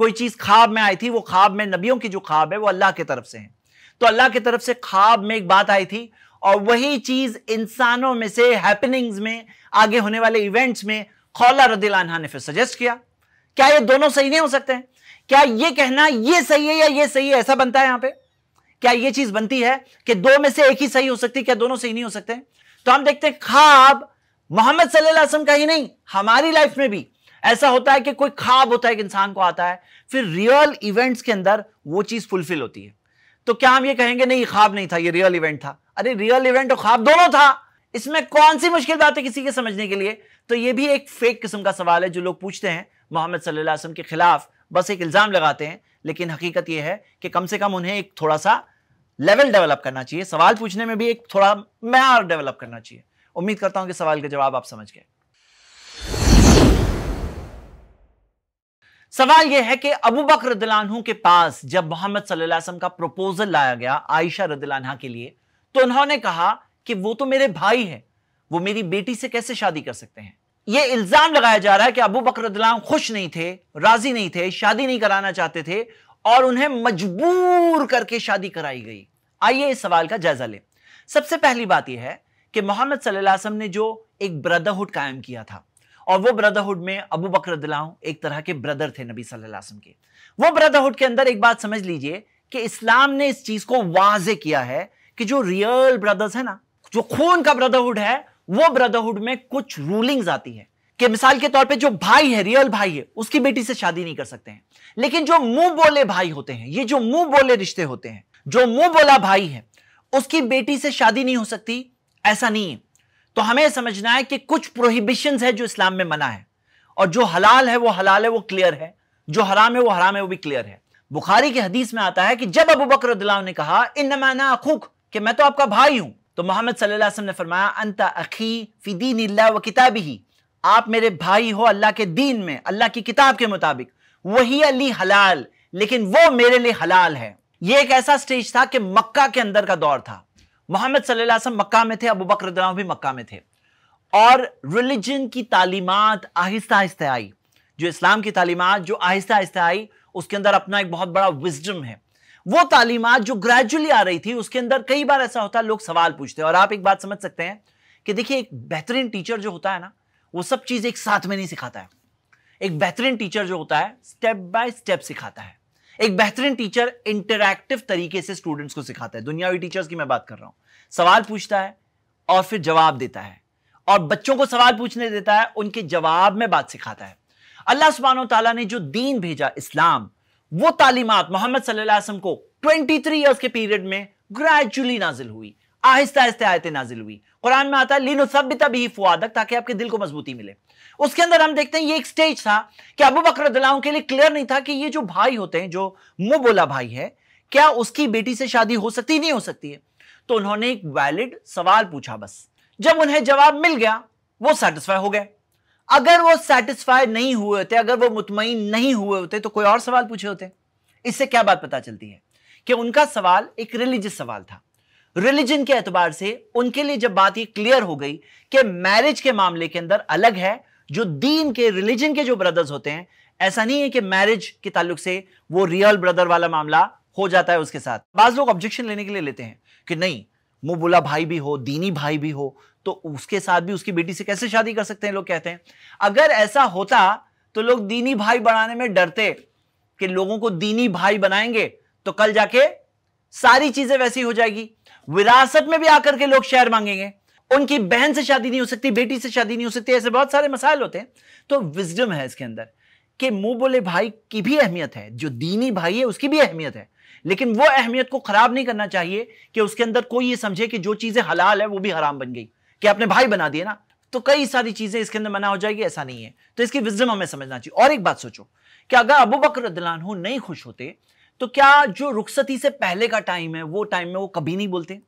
कोई चीज ख्वाब में आई थी, वो ख्वाब में, नबियों की जो ख्वाब है वो अल्लाह की तरफ से है, तो अल्लाह की तरफ से ख्वाब में एक बात आई थी और वही चीज इंसानों में से हैपनिंग्स में, आगे होने वाले इवेंट्स में खौला रदियल्लाहु अन्हा ने फिर सजेस्ट किया। क्या ये दोनों सही नहीं हो सकते हैं? क्या ये कहना ये सही है या ये सही है, ऐसा बनता है यहां पे? क्या ये चीज बनती है कि 2 में से एक ही सही हो सकती है? क्या दोनों सही नहीं हो सकते? तो हम देखते हैं ख्वाब मोहम्मद सल्लल्लाहु अलैहि वसल्लम का ही नहीं, हमारी लाइफ में भी ऐसा होता है कि कोई ख्वाब होता है, एक इंसान को आता है, फिर रियल इवेंट्स के अंदर वो चीज फुलफिल होती है। तो क्या हम ये कहेंगे नहीं ख्वाब नहीं था, ये रियल इवेंट था? अरे रियल इवेंट और ख्वाब दोनों था, इसमें कौन सी मुश्किल बात है किसी के समझने के लिए? तो ये भी एक फेक किस्म का सवाल है जो लोग पूछते हैं मोहम्मद सल्लल्लाहु अलैहि वसल्लम के खिलाफ, बस एक इल्जाम लगाते हैं। लेकिन हकीकत यह है कि कम से कम उन्हें एक थोड़ा सा लेवल डेवलप करना चाहिए, सवाल पूछने में भी एक थोड़ा मेयार डेवलप करना चाहिए। उम्मीद करता हूं कि सवाल का जवाब आप समझ गए। सवाल यह है कि अबू बकर रदियल्लाहु अन्हु के पास जब मोहम्मद सल्लल्लाहु अलैहि वसल्लम का प्रपोजल लाया गया आयशा रदियल्लाहु अन्हा के लिए, तो उन्होंने कहा कि वो तो मेरे भाई हैं, वो मेरी बेटी से कैसे शादी कर सकते हैं? यह इल्जाम लगाया जा रहा है कि अबू बकर रदियल्लाहु अन्हु खुश नहीं थे, राजी नहीं थे, शादी नहीं कराना चाहते थे और उन्हें मजबूर करके शादी कराई गई। आइए इस सवाल का जायजा लें। सबसे पहली बात यह है कि मोहम्मद सल्लल्लाहु अलैहि वसल्लम ने जो एक ब्रदरहुड कायम किया था और वो ब्रदरहुड में अबू बकर रदियल्लाहु अन्हु एक तरह के ब्रदर थे नबी सल्लल्लाहु अलैहि वसल्लम के। वो ब्रदरहुड के अंदर एक बात समझ लीजिए कि इस्लाम ने इस चीज को वाज़े किया है कि जो रियल ब्रदर्स है ना, जो खून का ब्रदरहुड है, वो ब्रदरहुड में कुछ रूलिंग्स आती है कि मिसाल के तौर पे जो भाई है, रियल भाई है, उसकी बेटी से शादी नहीं कर सकते हैं। लेकिन जो मुंह बोले भाई होते हैं, ये जो मुंह बोले रिश्ते होते हैं, जो मुंह बोला भाई है उसकी बेटी से शादी नहीं हो सकती, ऐसा नहीं है। तो हमें समझना है कि कुछ प्रोहिबिशंस है जो इस्लाम में मना है, और जो हलाल है वो हलाल है, वो क्लियर है, जो हराम है वो हराम है, वो भी क्लियर है। बुखारी की हदीस में आता है कि जब अबू बकर रदियल्लाहु अन्हु ने कहा इन्नमा अना अखूक, कि मैं तो आपका भाई हूं, तो मोहम्मद सल्लल्लाहु अलैहि वसल्लम ने फरमाया अंता अखी फी दीनिल्लाह व किताबिही, आप मेरे भाई हो अल्लाह के दीन में, अल्लाह की किताब के मुताबिक, वही अली हलाल, लेकिन वो मेरे लिए हलाल है। यह एक ऐसा स्टेज था कि मक्का के अंदर का दौर था, मोहम्मद सल्लल्लाहु अलैहि वसल्लम मक्का में थे, अबू बकर रदियल्लाहु अन्हु भी मक्का में थे, और रिलीजन की तालीमात आहिस्ता आहिस्ता आई, जो इस्लाम की तालीमात जो आहिस्ता आहिस्ता आई, उसके अंदर अपना एक बहुत बड़ा विजडम है। वो तालीमात जो ग्रेजुअली आ रही थी, उसके अंदर कई बार ऐसा होता है लोग सवाल पूछते हैं। और आप एक बात समझ सकते हैं कि देखिए, एक बेहतरीन टीचर जो होता है ना, वो सब चीज एक साथ में नहीं सिखाता है। एक बेहतरीन टीचर जो होता है स्टेप बाय स्टेप सिखाता है। एक बेहतरीन टीचर इंटरैक्टिव तरीके से स्टूडेंट्स को सिखाता है। दुनियावी टीचर्स की मैं बात कर रहा हूं, सवाल पूछता है और फिर जवाब देता है, और बच्चों को सवाल पूछने देता है, उनके जवाब में बात सिखाता है। अल्लाह सुब्हानहू तआला ने जो दीन भेजा इस्लाम, वो तालीमात मोहम्मद सल्लल्लाहु अलैहि वसल्लम को 23 इयर्स के पीरियड में ग्रेजुअली नाजिल हुई, आहिस्ता आहिस्ता आयतें नाजिल हुई। कुरान में आता है लिनुसब्बिता बिही फुआदक, ताकि आपके दिल को मजबूती मिले। उसके अंदर हम देखते हैं ये एक स्टेज था कि अबू बकर रदियल्लाहु अन्हु के लिए क्लियर नहीं था कि ये जो भाई होते हैं, जो मुंह बोला भाई है, क्या उसकी बेटी से शादी हो सकती नहीं हो सकती है। तो उन्होंने एक वैलिड सवाल पूछा, बस जब उन्हें जवाब मिल गया वो सेटिस्फाई हो गए। अगर वो सेटिस्फाई नहीं हुए होते, अगर वो मुतमईन नहीं हुए होते, तो कोई और सवाल पूछे होते। इससे क्या बात पता चलती है कि उनका सवाल एक रिलीजियस सवाल था। रिलीजन के एतबार से उनके लिए जब बात ये क्लियर हो गई कि मैरिज के मामले के अंदर अलग है, जो दीन के रिलीजन के जो ब्रदर्स होते हैं, ऐसा नहीं है कि मैरिज के ताल्लुक से वो रियल ब्रदर वाला मामला हो जाता है उसके साथ। बाज लोग ऑब्जेक्शन लेने के लिए लेते हैं कि नहीं, मुंह बोला भाई भी हो, दीनी भाई भी हो, तो उसके साथ भी उसकी बेटी से कैसे शादी कर सकते हैं। लोग कहते हैं अगर ऐसा होता तो लोग दीनी भाई बनाने में डरते कि लोगों को दीनी भाई बनाएंगे तो कल जाके सारी चीजें वैसी हो जाएगी, विरासत में भी आकर के लोग शेयर मांगेंगे, उनकी बहन से शादी नहीं हो सकती, बेटी से शादी नहीं हो सकती, ऐसे बहुत सारे मसाइल होते हैं। तो विजडम है इसके अंदर कि मुंह बोले भाई की भी अहमियत है, जो दीनी भाई है उसकी भी अहमियत है, लेकिन वो अहमियत को खराब नहीं करना चाहिए कि उसके अंदर कोई ये समझे कि जो चीजें हलाल है वो भी हराम बन गई, कि आपने भाई बना दिए ना तो कई सारी चीजें इसके अंदर मना हो जाएगी। ऐसा नहीं है। तो इसकी विजडम हमें समझना चाहिए। और एक बात सोचो कि अगर अबू बकर रदियल्लाहु अन्हु नहीं खुश होते तो क्या जो रुखसती से पहले का टाइम है वो टाइम में वो कभी नहीं बोलते?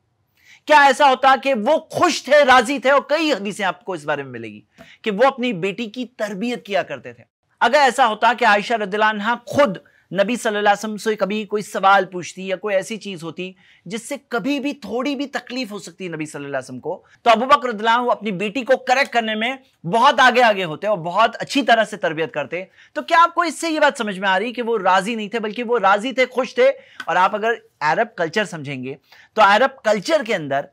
क्या ऐसा होता कि वो खुश थे, राजी थे? और कई हदीसें आपको इस बारे में मिलेगी कि वो अपनी बेटी की तरबियत किया करते थे। अगर ऐसा होता कि आयशा रदियल्लाहु अन्हा खुद नबी सल्लल्लाहु अलैहि वसल्लम से कभी कोई सवाल पूछती या कोई ऐसी चीज होती जिससे कभी भी थोड़ी भी तकलीफ हो सकती है नबी सल्लल्लाहु अलैहि वसल्लम को, तो अबू बकर रदियल्लाहु अन्हु अपनी बेटी को करेक्ट करने में बहुत आगे आगे होते और बहुत अच्छी तरह से तरबियत करते। तो क्या आपको इससे ये बात समझ में आ रही कि वो राजी नहीं थे, बल्कि वो राजी थे, खुश थे? और आप अगर अरब कल्चर समझेंगे तो अरब कल्चर के अंदर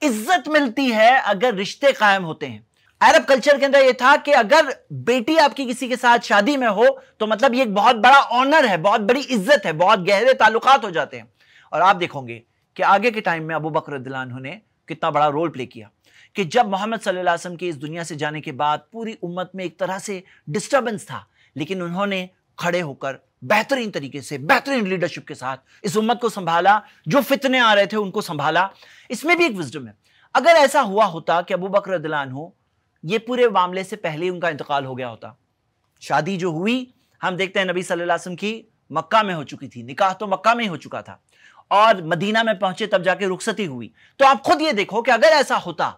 इज्जत मिलती है अगर रिश्ते कायम होते हैं। अरब कल्चर के अंदर यह था कि अगर बेटी आपकी किसी के साथ शादी में हो तो मतलब ये एक बहुत बड़ा ऑनर है, बहुत बड़ी इज्जत है, बहुत गहरे ताल्लुकात हो जाते हैं। और आप देखोगे कि आगे के टाइम में अबू बकर रदियल्लाहु अन्हु ने कितना बड़ा रोल प्ले किया कि जब मोहम्मद सल्लल्लाहु अलैहि वसल्लम के इस दुनिया से जाने के बाद पूरी उम्मत में एक तरह से डिस्टर्बेंस था, लेकिन उन्होंने खड़े होकर बेहतरीन तरीके से, बेहतरीन लीडरशिप के साथ इस उम्मत को संभाला। जो फितने आ रहे थे उनको संभाला। इसमें भी एक विजडम है। अगर ऐसा हुआ होता कि अबू बकर रदियल्लाहु अन्हु ये पूरे मामले से पहले ही उनका इंतकाल हो गया होता, शादी जो हुई हम देखते हैं नबी सल्लल्लाहु अलैहि वसल्लम की मक्का में हो चुकी थी, निकाह तो मक्का में ही हो चुका था, और मदीना में पहुंचे तब जाके रुखसती हुई। तो आप खुद ये देखो कि अगर ऐसा होता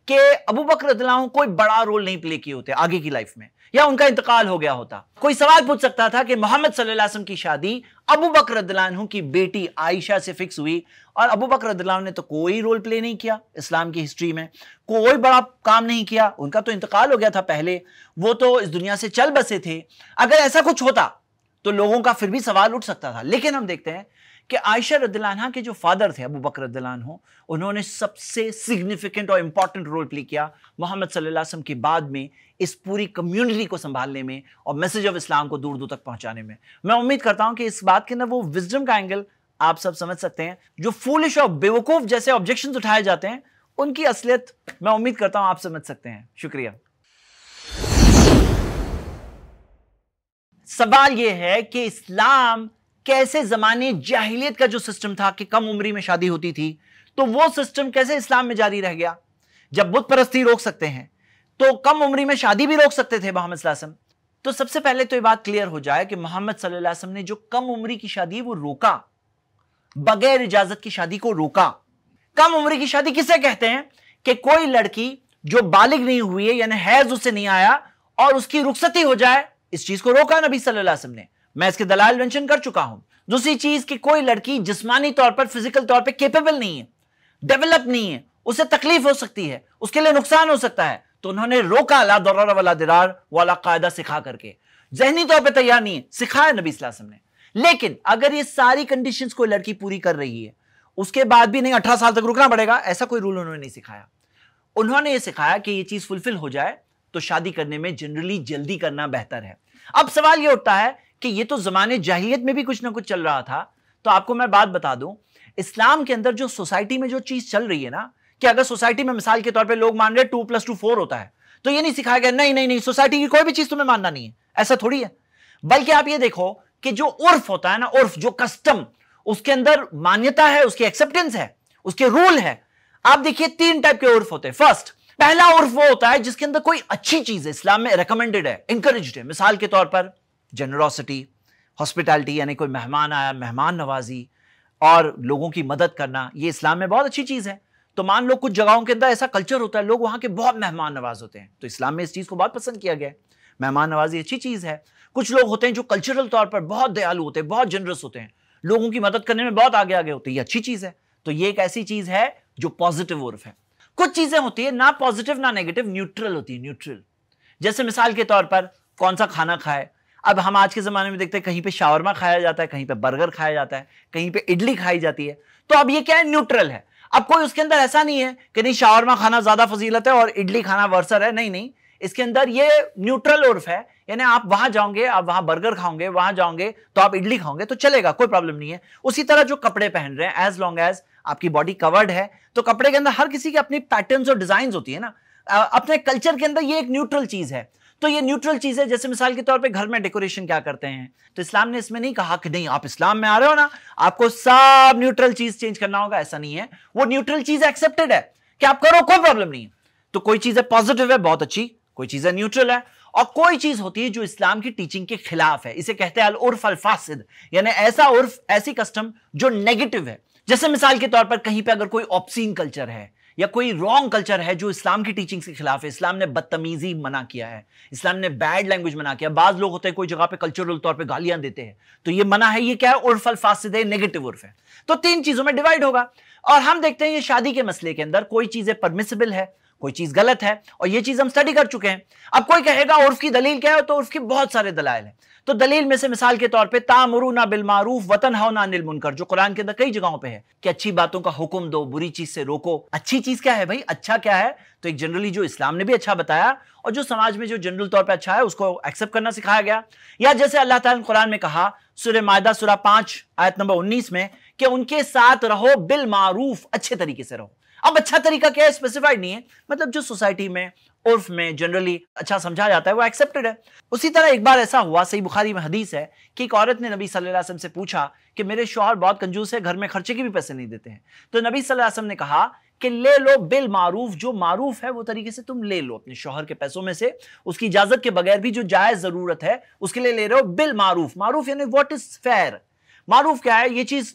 कि अबू बकर रदियल्लाहु अन्हु कोई बड़ा रोल नहीं प्ले किए होते आगे की लाइफ में, या उनका इंतकाल हो गया होता, कोई सवाल पूछ सकता था कि मोहम्मद सल्लल्लाहु अलैहि वसल्लम की शादी अबू बकर रदियल्लाहु अन्हु की बेटी आयशा से फिक्स हुई, और अबू बकर रदियल्लाहु अन्हु ने तो कोई रोल प्ले नहीं किया इस्लाम की हिस्ट्री में, कोई बड़ा काम नहीं किया, उनका तो इंतकाल हो गया था पहले, वो तो इस दुनिया से चल बसे थे। अगर ऐसा कुछ होता तो लोगों का फिर भी सवाल उठ सकता था। लेकिन हम देखते हैं कि आयशा रदियल्लाहु अन्हा के जो फादर थे अबू बकर रदियल्लाहु अन्हु, उन्होंने सबसे सिग्निफिकेंट और इंपॉर्टेंट रोल प्ले किया मोहम्मद सल्लल्लाहु अलैहि वसल्लम के बाद में इस पूरी कम्युनिटी को संभालने में और मैसेज ऑफ इस्लाम को दूर दूर तक पहुंचाने में। मैं उम्मीद करता हूं कि इस बात के अंदर वो विजडम का एंगल आप सब समझ सकते हैं। जो फूलिश और बेवकूफ जैसे ऑब्जेक्शंस उठाए जाते हैं, उनकी असलियत मैं उम्मीद करता हूं आप समझ सकते हैं। शुक्रिया। सवाल यह है कि इस्लाम कैसे जमाने जाहिलियत का जो सिस्टम था कि कम उम्री में शादी होती थी, तो वो सिस्टम कैसे इस्लाम में जारी रह गया? जब बुत परस्ती रोक सकते हैं तो कम उम्री में शादी भी रोक सकते थे मोहम्मद सल्लल्लाहु अलैहि वसल्लम। तो सबसे पहले तो ये बात क्लियर हो जाए कि मोहम्मद सल्लल्लाहु अलैहि वसल्लम ने जो कम उम्री की शादी वो रोका, बगैर इजाजत की शादी को रोका। कम उम्री की शादी किसे कहते हैं? कि कोई लड़की जो बालिग नहीं हुई है, यानी हैज उससे नहीं आया और उसकी रुखसती हो जाए, इस चीज को रोका नबी सल्लल्लाहु अलैहि वसल्लम ने। मैं इसके दलाइल मेंशन कर चुका हूं। दूसरी चीज कि कोई लड़की जिस्मानी तौर पर, फिजिकल तौर पर केपेबल नहीं है, डेवलप नहीं है, उसे तकलीफ हो सकती है, उसके लिए नुकसान हो सकता है, तो उन्होंने रोका ला दरार वाला दिरार वाला कायदा सिखा करके। जहनी तौर पर तैयार नहीं है, सिखाया नबी सल्लल्लाहु अलैहि वसल्लम ने। लेकिन अगर ये सारी कंडीशंस कोई लड़की पूरी कर रही है, उसके बाद भी नहीं 18 साल तक रुकना पड़ेगा, ऐसा कोई रूल उन्होंने नहीं सिखाया। उन्होंने ये सिखाया कि ये चीज फुलफिल हो जाए तो शादी करने में जनरली जल्दी करना बेहतर है। अब सवाल ये उठता है कि ये तो जमाने जाहिलियत में भी कुछ ना कुछ चल रहा था। तो आपको मैं बात बता दूं, इस्लाम के अंदर जो सोसाइटी में जो चीज चल रही है ना, कि अगर सोसाइटी में मिसाल के तौर पे लोग मान रहे 2 + 2 4 होता है, तो ये नहीं सिखाया गया नहीं नहीं नहीं सोसाइटी की कोई भी चीज तुम्हें मानना नहीं है, ऐसा थोड़ी है। बल्कि आप ये देखो कि जो उर्फ होता है ना, उर्फ जो कस्टम, उसके अंदर मान्यता है, उसकी एक्सेप्टेंस है, उसके रूल है। आप देखिए 3 टाइप के उर्फ होते हैं। फर्स्ट, पहला उर्फ वो होता है जिसके अंदर कोई अच्छी चीज है, इस्लाम में रिकमेंडेड है, इंकरेज्ड है। मिसाल के तौर पर जेनरोसिटी, हॉस्पिटैलिटी, यानी कोई मेहमान आया, मेहमान नवाजी और लोगों की मदद करना, ये इस्लाम में बहुत अच्छी चीज है। तो मान लो कुछ जगहों के अंदर ऐसा कल्चर होता है, लोग वहां के बहुत मेहमान नवाज होते हैं, तो इस्लाम में इस चीज को बहुत पसंद किया गया है। मेहमान नवाजी अच्छी चीज है। कुछ लोग होते हैं जो कल्चरल तौर पर बहुत दयालु होते हैं, बहुत जनरस होते हैं, लोगों की मदद करने में बहुत आगे आगे होते हैं, ये अच्छी चीज है। तो ये एक ऐसी चीज है जो पॉजिटिव उर्फ है। कुछ चीजें होती है ना पॉजिटिव ना नेगेटिव, न्यूट्रल होती है, न्यूट्रल। जैसे मिसाल के तौर पर कौन सा खाना खाए। अब हम आज के जमाने में देखते हैं कहीं पे शावरमा खाया जाता है, कहीं पे बर्गर खाया जाता है, कहीं पे इडली खाई जाती है। तो अब ये क्या है? न्यूट्रल है। अब कोई उसके अंदर ऐसा नहीं है कि नहीं शावरमा खाना ज्यादा फजीलत है और इडली खाना वर्सर है, नहीं नहीं, इसके अंदर ये न्यूट्रल उर्फ है। यानी आप वहां जाओगे, आप वहां बर्गर खाओगे, वहां जाओगे तो आप इडली खाओगे तो चलेगा, कोई प्रॉब्लम नहीं है। उसी तरह जो कपड़े पहन रहे हैं, एज लॉन्ग एज आपकी बॉडी कवर्ड है, तो कपड़े के अंदर हर किसी की अपनी पैटर्न्स और डिजाइन होती है ना, अपने कल्चर के अंदर ये एक न्यूट्रल चीज है। तो ये न्यूट्रल चीज है। जैसे मिसाल के तौर पे घर में डेकोरेशन क्या करते हैं, तो इस्लाम ने इसमें नहीं कहा कि नहीं आप इस्लाम में आ रहे हो ना आपको सब न्यूट्रल चीज चेंज करना होगा, ऐसा नहीं है। वो न्यूट्रल चीज एक्सेप्टेड है कि आप करो, कोई प्रॉब्लम नहीं है। तो कोई चीज है पॉजिटिव है, बहुत अच्छी, कोई चीज है न्यूट्रल है, और कोई चीज होती है जो इस्लाम की टीचिंग के खिलाफ है। इसे कहते हैं अल उर्फ अल फासिद, यानी ऐसा उर्फ, ऐसी कस्टम जो नेगेटिव है। जैसे मिसाल के तौर पर कहीं पे अगर कोई ऑब्सीन कल्चर है या कोई रॉन्ग कल्चर है जो इस्लाम की टीचिंग के खिलाफ है, इस्लाम ने बदतमीजी मना किया है, इस्लाम ने बैड लैंग्वेज मना किया। बाज लोग होते हैं कोई जगह पे कल्चरल तौर पे गालियां देते हैं, तो ये मना है। ये क्या है? उर्फ अल फासिद है, नेगेटिव उर्फ है। तो 3 चीजों में डिवाइड होगा। और हम देखते हैं ये शादी के मसले के अंदर कोई चीजें परमिसिबल है, कोई चीज गलत है, और ये चीज हम स्टडी कर चुके हैं। अब कोई कहेगा उर्फ की दलील क्या है, तो उर्फ की बहुत सारे दलाइल है। तो दलील में से मिसाल के तौर पे तामुरूना बिल मारूफ वतनहौना अनिल मुनकर, जो कुरान के अंदर कई जगहों पे है कि अच्छी बातों का हुक्म दो, बुरी चीज से रोको। अच्छी चीज क्या है भाई? अच्छा क्या है? तो एक जनरली जो इस्लाम ने भी अच्छा बताया और जो समाज में जो जनरल तौर पे अच्छा है उसको एक्सेप्ट करना सिखाया गया। या जैसे अल्लाह ताला ने कुरान में कहा सूरह मायदा सूरह 5 आयत नंबर 19 में कि उनके साथ रहो बिल मारूफ, अच्छे तरीके से रहो। अब अच्छा तरीका क्या है स्पेसिफाइड नहीं है, मतलब जो सोसाइटी में उर्फ में जनरली अच्छा समझा जाता है वो एक्सेप्टेड है। उसी तरह एक बार ऐसा हुआ, सही बुखारी में हदीस है कि एक औरत ने नबी सल्लल्लाहु अलैहि वसल्लम से पूछा कि मेरे शौहर बहुत कंजूस है, घर में खर्चे के भी पैसे नहीं देते हैं। तो नबी सल्लल्लाहु अलैहि वसल्लम ने कहा कि ले लो बिल मारूफ, जो मारूफ है वो तरीके से तुम ले लो अपने शौहर के पैसों में से, उसकी इजाजत के बगैर भी जो जायज जरूरत है उसके लिए ले रहे हो बिल मारूफ। मारूफ यानी व्हाट इज फेयर। मारूफ क्या है? ये चीज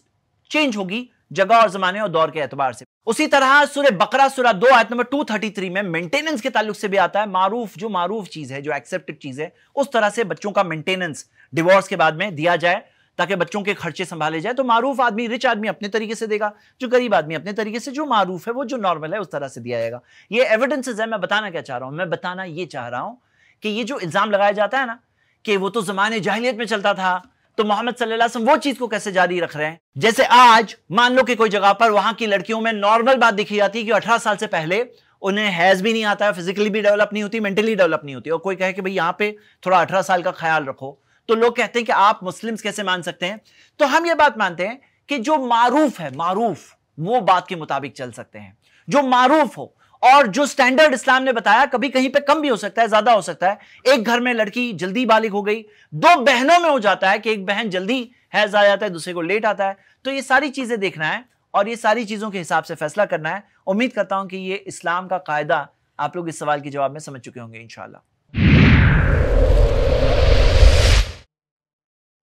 चेंज होगी जगह और जमाने और दौर के एतबार से। उसी तरह सूरह बकरा सूरह 2 आयत नंबर 233 में मेंटेनेंस के ताल्लुक से भी आता है मारूफ, जो मारूफ चीज है, जो एक्सेप्टेड चीज है, उस तरह से बच्चों का मेंटेनेंस डिवोर्स के बाद में दिया जाए ताकि बच्चों के खर्चे संभाले जाए। तो मारूफ आदमी, रिच आदमी अपने तरीके से देगा, जो गरीब आदमी अपने तरीके से, जो मारूफ है वो जो नॉर्मल है उस तरह से दिया जाएगा। ये एविडेंसेस है। मैं बताना क्या चाह रहा हूं? मैं बताना ये चाह रहा हूं कि ये जो इल्जाम लगाया जाता है ना कि वो तो जमाने जाहिलियत में चलता था, तो मोहम्मद सल्लल्लाहु अलैहि वसल्लम वो चीज को कैसे जारी रख रहे हैं? जैसे आज मान लो कि कोई जगह पर वहां की लड़कियों में नॉर्मल बात दिखी जाती है कि 18 साल से पहले उन्हें हैज भी नहीं आता है, फिजिकली भी डेवलप नहीं होती, मेंटली डेवलप नहीं होती, और कोई कहे कि भाई यहां पे थोड़ा 18 साल का ख्याल रखो, तो लोग कहते हैं कि आप मुस्लिम्स कैसे मान सकते हैं? तो हम ये बात मानते हैं कि जो मारूफ है, मारूफ वो बात के मुताबिक चल सकते हैं, जो मारूफ हो, और जो स्टैंडर्ड इस्लाम ने बताया, कभी कहीं पे कम भी हो सकता है, ज्यादा हो सकता है। एक घर में लड़की जल्दी बालिग हो गई, दो बहनों में हो जाता है कि एक बहन जल्दी हैज आ जाता है, दूसरे को लेट आता है। तो ये सारी चीजें देखना है और ये सारी चीजों के हिसाब से फैसला करना है। उम्मीद करता हूं कि ये इस्लाम का कायदा आप लोग इस सवाल के जवाब में समझ चुके होंगे इंशाअल्लाह।